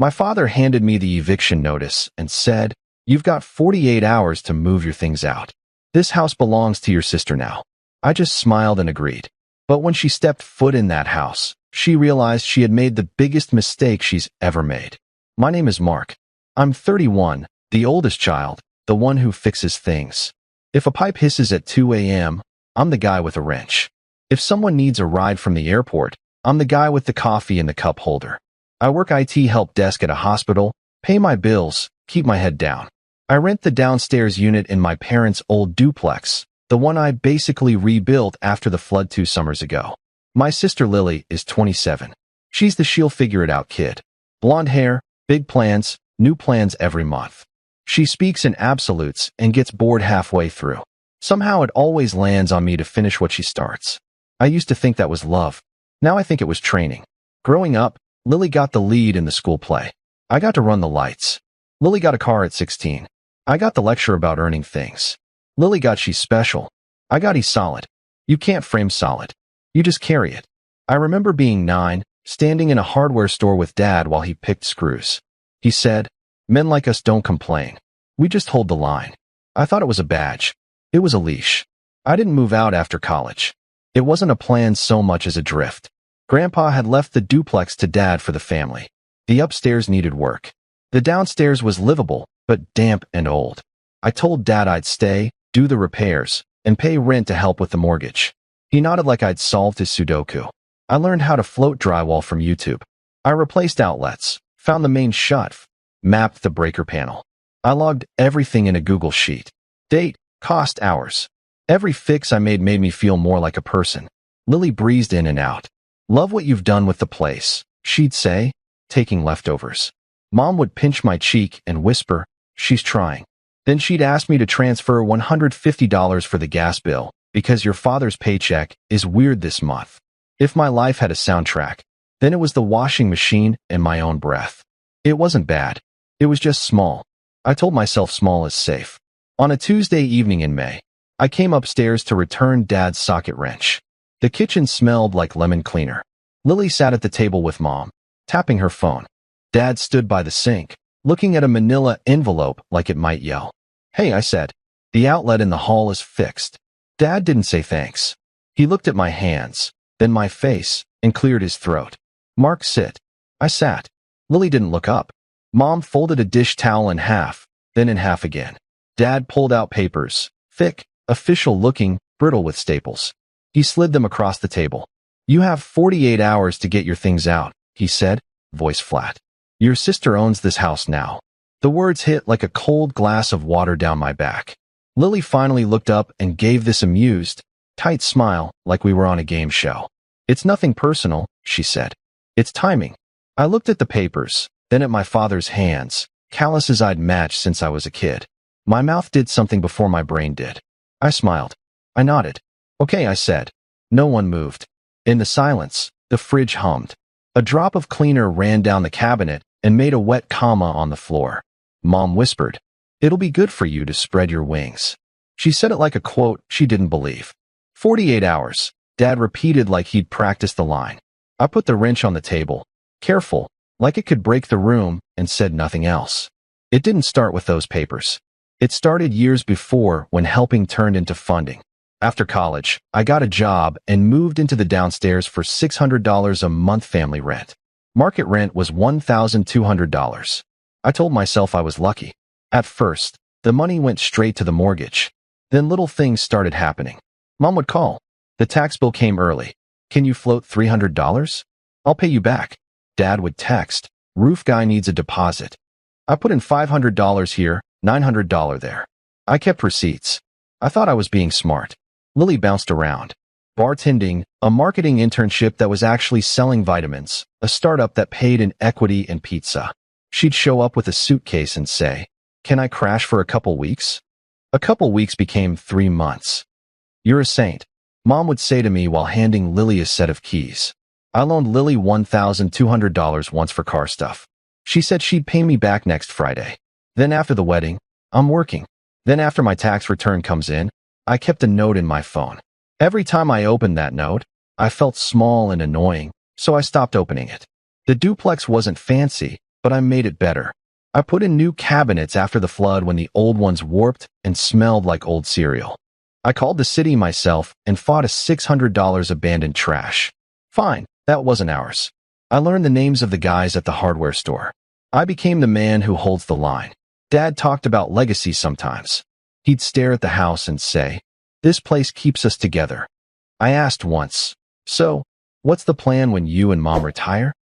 My father handed me the eviction notice and said, "You've got 48 hours to move your things out. This house belongs to your sister now." I just smiled and agreed. But when she stepped foot in that house, she realized she had made the biggest mistake she's ever made. My name is Mark. I'm 31, the oldest child, the one who fixes things. If a pipe hisses at 2 a.m., I'm the guy with a wrench. If someone needs a ride from the airport, I'm the guy with the coffee in the cup holder. I work IT help desk at a hospital, pay my bills, keep my head down. I rent the downstairs unit in my parents' old duplex, the one I basically rebuilt after the flood 2 summers ago. My sister Lily is 27. She's the she'll figure it out kid. Blonde hair, big plans, new plans every month. She speaks in absolutes and gets bored halfway through. Somehow it always lands on me to finish what she starts. I used to think that was love. Now I think it was training. Growing up, Lily got the lead in the school play. I got to run the lights. Lily got a car at 16. I got the lecture about earning things. Lily got she's special. I got he's solid. You can't frame solid. You just carry it. I remember being 9, standing in a hardware store with Dad while he picked screws. He said, "Men like us don't complain. We just hold the line." I thought it was a badge. It was a leash. I didn't move out after college. It wasn't a plan so much as a drift. Grandpa had left the duplex to Dad for the family. The upstairs needed work. The downstairs was livable, but damp and old. I told Dad I'd stay, do the repairs, and pay rent to help with the mortgage. He nodded like I'd solved his Sudoku. I learned how to float drywall from YouTube. I replaced outlets, found the main shut, mapped the breaker panel. I logged everything in a Google Sheet. Date, cost, hours. Every fix I made me feel more like a person. Lily breezed in and out. "Love what you've done with the place," she'd say, taking leftovers. Mom would pinch my cheek and whisper, "She's trying." Then she'd ask me to transfer $150 for the gas bill, because your father's paycheck is weird this month. If my life had a soundtrack, then it was the washing machine and my own breath. It wasn't bad. It was just small. I told myself small is safe. On a Tuesday evening in May, I came upstairs to return Dad's socket wrench. The kitchen smelled like lemon cleaner. Lily sat at the table with Mom, tapping her phone. Dad stood by the sink, looking at a manila envelope like it might yell. "Hey," I said. "The outlet in the hall is fixed." Dad didn't say thanks. He looked at my hands, then my face, and cleared his throat. "Mark, sit." I sat. Lily didn't look up. Mom folded a dish towel in half, then in half again. Dad pulled out papers, thick, official-looking, brittle with staples. He slid them across the table. "You have 48 hours to get your things out," he said, voice flat. "Your sister owns this house now." The words hit like a cold glass of water down my back. Lily finally looked up and gave this amused, tight smile like we were on a game show. "It's nothing personal," she said. "It's timing." I looked at the papers, then at my father's hands, calluses I'd matched since I was a kid. My mouth did something before my brain did. I smiled. I nodded. "Okay," I said. No one moved. In the silence, the fridge hummed. A drop of cleaner ran down the cabinet and made a wet comma on the floor. Mom whispered, "It'll be good for you to spread your wings." She said it like a quote she didn't believe. 48 hours, Dad repeated like he'd practiced the line. I put the wrench on the table, careful, like it could break the room, and said nothing else. It didn't start with those papers. It started years before when helping turned into funding. After college, I got a job and moved into the downstairs for $600 a month family rent. Market rent was $1,200. I told myself I was lucky. At first, the money went straight to the mortgage. Then little things started happening. Mom would call. The tax bill came early. "Can you float $300? I'll pay you back." Dad would text, "Roof guy needs a deposit." I put in $500 here, $900 there. I kept receipts. I thought I was being smart. Lily bounced around. Bartending, a marketing internship that was actually selling vitamins, a startup that paid in equity and pizza. She'd show up with a suitcase and say, "Can I crash for a couple weeks?" A couple weeks became 3 months. "You're a saint," Mom would say to me while handing Lily a set of keys. I loaned Lily $1,200 once for car stuff. She said she'd pay me back next Friday. Then after the wedding, I'm working. Then after my tax return comes in, I kept a note in my phone. Every time I opened that note, I felt small and annoying, so I stopped opening it. The duplex wasn't fancy, but I made it better. I put in new cabinets after the flood when the old ones warped and smelled like old cereal. I called the city myself and fought a $600 abandoned trash. Fine, that wasn't ours. I learned the names of the guys at the hardware store. I became the man who holds the line. Dad talked about legacy sometimes. He'd stare at the house and say, "This place keeps us together." I asked once, "So, what's the plan when you and Mom retire?"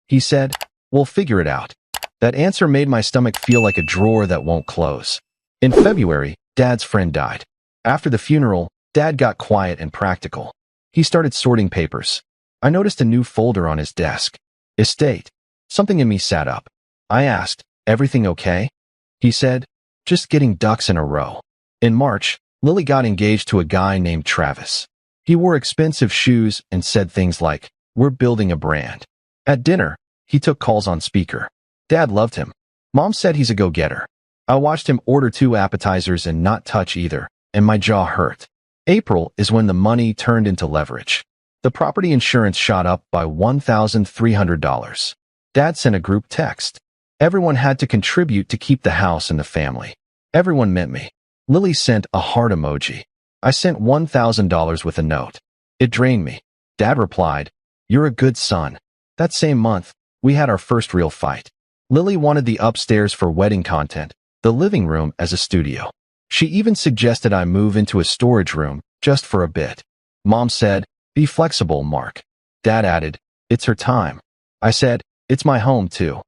He said, "We'll figure it out." That answer made my stomach feel like a drawer that won't close. In February, Dad's friend died. After the funeral, Dad got quiet and practical. He started sorting papers. I noticed a new folder on his desk. Estate. Something in me sat up. I asked, "Everything okay?" He said, "Just getting ducks in a row." In March, Lily got engaged to a guy named Travis. He wore expensive shoes and said things like, "We're building a brand." At dinner, he took calls on speaker. Dad loved him. Mom said he's a go-getter. I watched him order 2 appetizers and not touch either, and my jaw hurt. April is when the money turned into leverage. The property insurance shot up by $1,300. Dad sent a group text. Everyone had to contribute to keep the house in the family. Everyone meant me. Lily sent a heart emoji. I sent $1,000 with a note. It drained me. Dad replied, "You're a good son." That same month, we had our first real fight. Lily wanted the upstairs for wedding content, the living room as a studio. She even suggested I move into a storage room, just for a bit. Mom said, "Be flexible, Mark." Dad added, "It's her time." I said, "It's my home, too."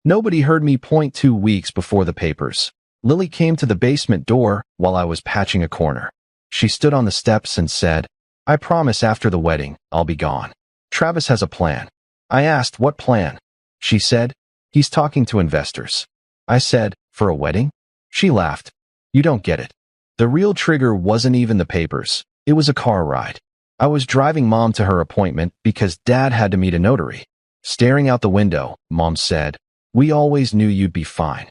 Nobody heard me point 2 weeks before the papers. Lily came to the basement door while I was patching a corner. She stood on the steps and said, "I promise after the wedding, I'll be gone. Travis has a plan." I asked, "What plan?" She said, "He's talking to investors." I said, "For a wedding?" She laughed. "You don't get it. The real trigger wasn't even the papers. It was a car ride. I was driving Mom to her appointment because Dad had to meet a notary. Staring out the window, Mom said, "We always knew you'd be fine."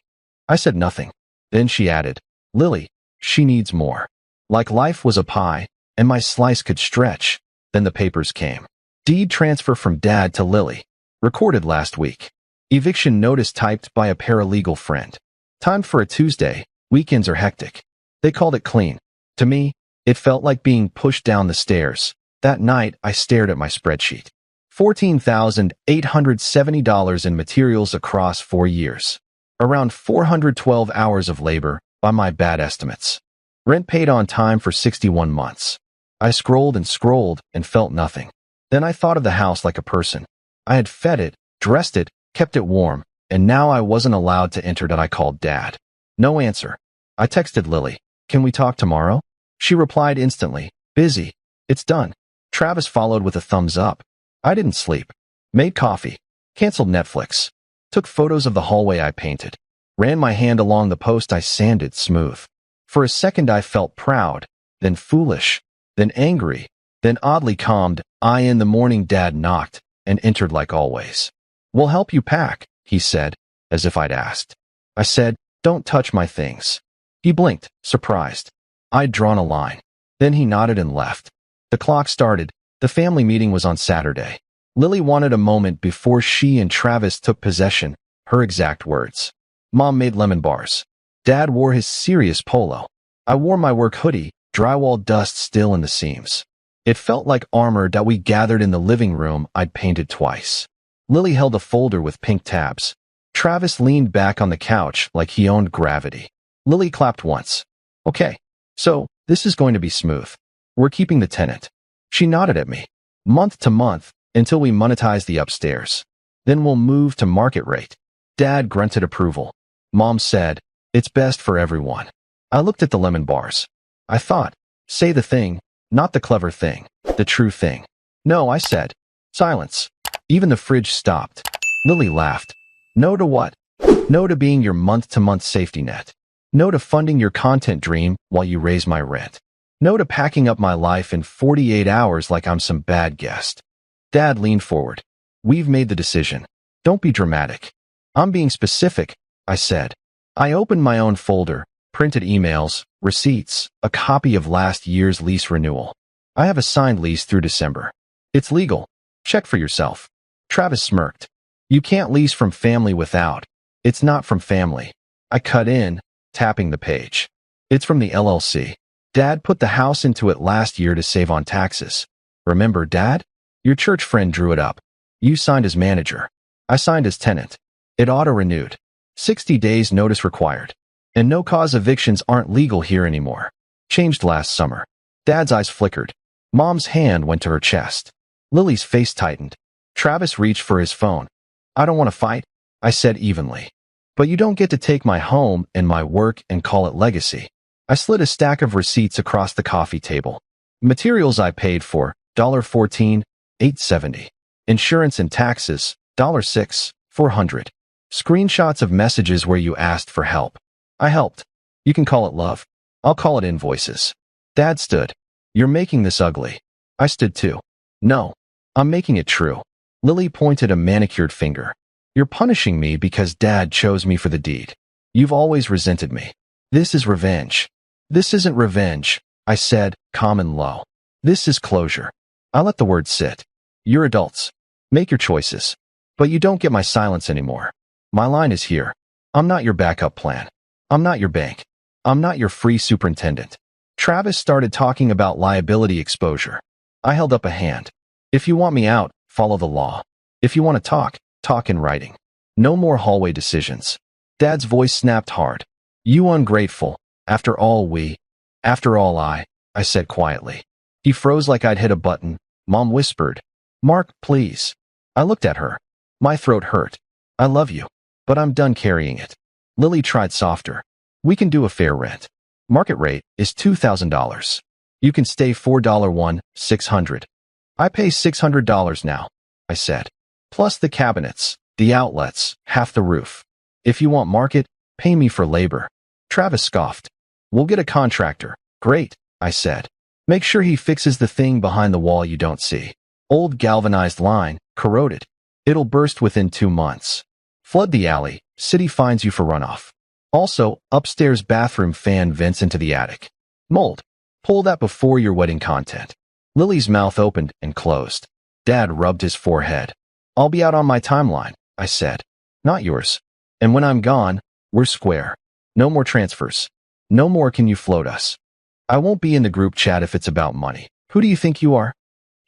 I said nothing. Then she added, "Lily, she needs more." Like life was a pie, and my slice could stretch. Then the papers came. Deed transfer from Dad to Lily. Recorded last week. Eviction notice typed by a paralegal friend. Timed for a Tuesday. Weekends are hectic. They called it clean. To me, it felt like being pushed down the stairs. That night, I stared at my spreadsheet. $14,870 in materials across 4 years. Around 412 hours of labor, by my bad estimates. Rent paid on time for 61 months. I scrolled and felt nothing. Then I thought of the house like a person. I had fed it, dressed it, kept it warm, and now I wasn't allowed to enter that. I called Dad. No answer. I texted Lily, "Can we talk tomorrow?" She replied instantly, "Busy." It's done. Travis followed with a thumbs up. I didn't sleep. Made coffee. Canceled Netflix. Took photos of the hallway I painted. Ran my hand along the post I sanded smooth. For a second I felt proud, then foolish, then angry, then oddly calmed. In the morning Dad knocked and entered like always. "We'll help you pack," he said, as if I'd asked. I said, "Don't touch my things." He blinked, surprised. I'd drawn a line. Then he nodded and left. The clock started. The family meeting was on Saturday. Lily wanted a moment before she and Travis took possession. Her exact words. Mom made lemon bars. Dad wore his serious polo. I wore my work hoodie, drywall dust still in the seams. It felt like armor that we gathered in the living room I'd painted twice. Lily held a folder with pink tabs. Travis leaned back on the couch like he owned gravity. Lily clapped once. "Okay, so this is going to be smooth. We're keeping the tenant." She nodded at me. "Month to month, until we monetize the upstairs. Then we'll move to market rate." Dad grunted approval. Mom said, "It's best for everyone." I looked at the lemon bars. I thought, say the thing, not the clever thing, the true thing. "No," I said. Silence. Even the fridge stopped. Lily laughed. "No to what?" "No to being your month-to-month safety net. No to funding your content dream while you raise my rent. No to packing up my life in 48 hours like I'm some bad guest." Dad leaned forward. "We've made the decision. Don't be dramatic." "I'm being specific," I said. I opened my own folder, printed emails, receipts, a copy of last year's lease renewal. "I have a signed lease through December. It's legal. Check for yourself." Travis smirked. "You can't lease from family without." It's not from family. I cut in, tapping the page. It's from the LLC. Dad put the house into it last year to save on taxes. Remember, Dad? Your church friend drew it up. You signed as manager. I signed as tenant. It auto-renewed. 60 days notice required. And no-cause evictions aren't legal here anymore. Changed last summer. Dad's eyes flickered. Mom's hand went to her chest. Lily's face tightened. Travis reached for his phone. I don't want to fight, I said evenly. But you don't get to take my home and my work and call it legacy. I slid a stack of receipts across the coffee table. Materials I paid for, $14, $8.70. Insurance and taxes, $6, $400. Screenshots of messages where you asked for help. I helped. You can call it love. I'll call it invoices. Dad stood. You're making this ugly. I stood too. No. I'm making it true. Lily pointed a manicured finger. You're punishing me because Dad chose me for the deed. You've always resented me. This is revenge. This isn't revenge, I said, calm and low. This is closure. I let the word sit. You're adults. Make your choices. But you don't get my silence anymore. My line is here. I'm not your backup plan. I'm not your bank. I'm not your free superintendent. Travis started talking about liability exposure. I held up a hand. If you want me out, follow the law. If you want to talk, talk in writing. No more hallway decisions. Dad's voice snapped hard. You ungrateful. After all I said quietly. He froze like I'd hit a button. Mom whispered, Mark, please. I looked at her. My throat hurt. I love you, but I'm done carrying it. Lily tried softer. We can do a fair rent. Market rate is $2,000. You can stay $4 $600. I pay $600 now, I said. Plus the cabinets, the outlets, half the roof. If you want market, pay me for labor. Travis scoffed. We'll get a contractor. Great, I said. Make sure he fixes the thing behind the wall you don't see. Old galvanized line, corroded. It'll burst within 2 months. Flood the alley, city fines you for runoff. Also, upstairs bathroom fan vents into the attic. Mold. Pull that before your wedding content. Lily's mouth opened and closed. Dad rubbed his forehead. I'll be out on my timeline, I said. Not yours. And when I'm gone, we're square. No more transfers. No more can you float us. I won't be in the group chat if it's about money. Who do you think you are?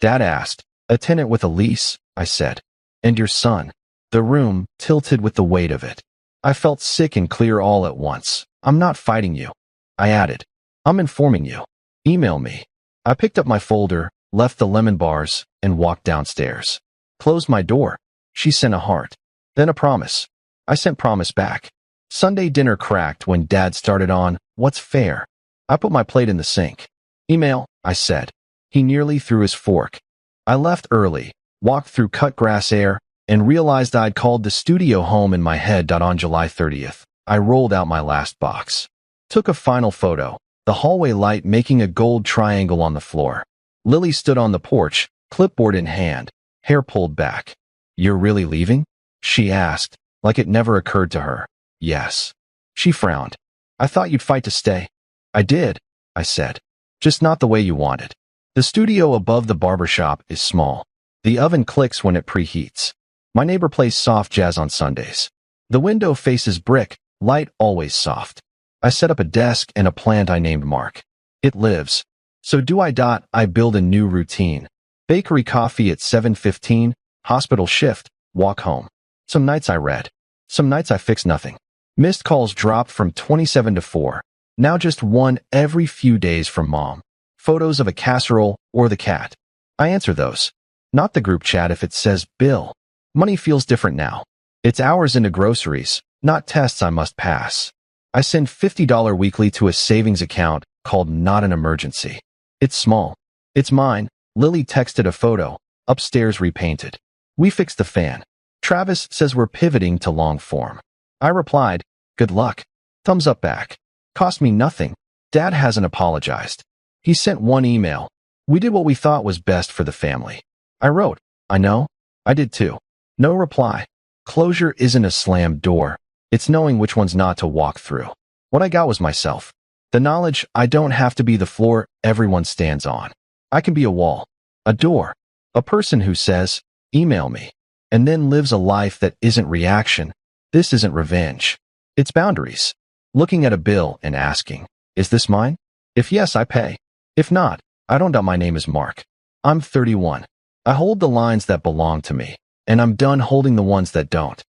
Dad asked. A tenant with a lease, I said. And your son. The room tilted with the weight of it. I felt sick and clear all at once. I'm not fighting you. I added. I'm informing you. Email me. I picked up my folder, left the lemon bars, and walked downstairs. Closed my door. She sent a heart. Then a promise. I sent promise back. Sunday dinner cracked when Dad started on, what's fair? I put my plate in the sink. Email, I said. He nearly threw his fork. I left early, walked through cut grass air, and realized I'd called the studio home in my head. On July 30th, I rolled out my last box. Took a final photo, the hallway light making a gold triangle on the floor. Lily stood on the porch, clipboard in hand, hair pulled back. You're really leaving? She asked, like it never occurred to her. Yes. She frowned. I thought you'd fight to stay. I did, I said. Just not the way you wanted. The studio above the barbershop is small. The oven clicks when it preheats. My neighbor plays soft jazz on Sundays. The window faces brick, light always soft. I set up a desk and a plant I named Mark. It lives. So do I. I build a new routine. Bakery coffee at 7:15, hospital shift, walk home. Some nights I read. Some nights I fix nothing. Missed calls dropped from 27 to 4. Now just one every few days from Mom. Photos of a casserole or the cat. I answer those. Not the group chat if it says bill. Money feels different now. It's hours into groceries, not tests I must pass. I send $50 weekly to a savings account called Not an Emergency. It's small. It's mine. Lily texted a photo, upstairs repainted. We fixed the fan. Travis says we're pivoting to long form. I replied, good luck. Thumbs up back. Cost me nothing. Dad hasn't apologized. He sent one email. We did what we thought was best for the family. I wrote, I know. I did too. No reply. Closure isn't a slammed door. It's knowing which ones not to walk through. What I got was myself. The knowledge I don't have to be the floor everyone stands on. I can be a wall, a door, a person who says, email me, and then lives a life that isn't reaction, This isn't revenge. It's boundaries. Looking at a bill and asking, is this mine? If yes, I pay. If not, I don't doubt my name is Mark. I'm 31. I hold the lines that belong to me, and I'm done holding the ones that don't.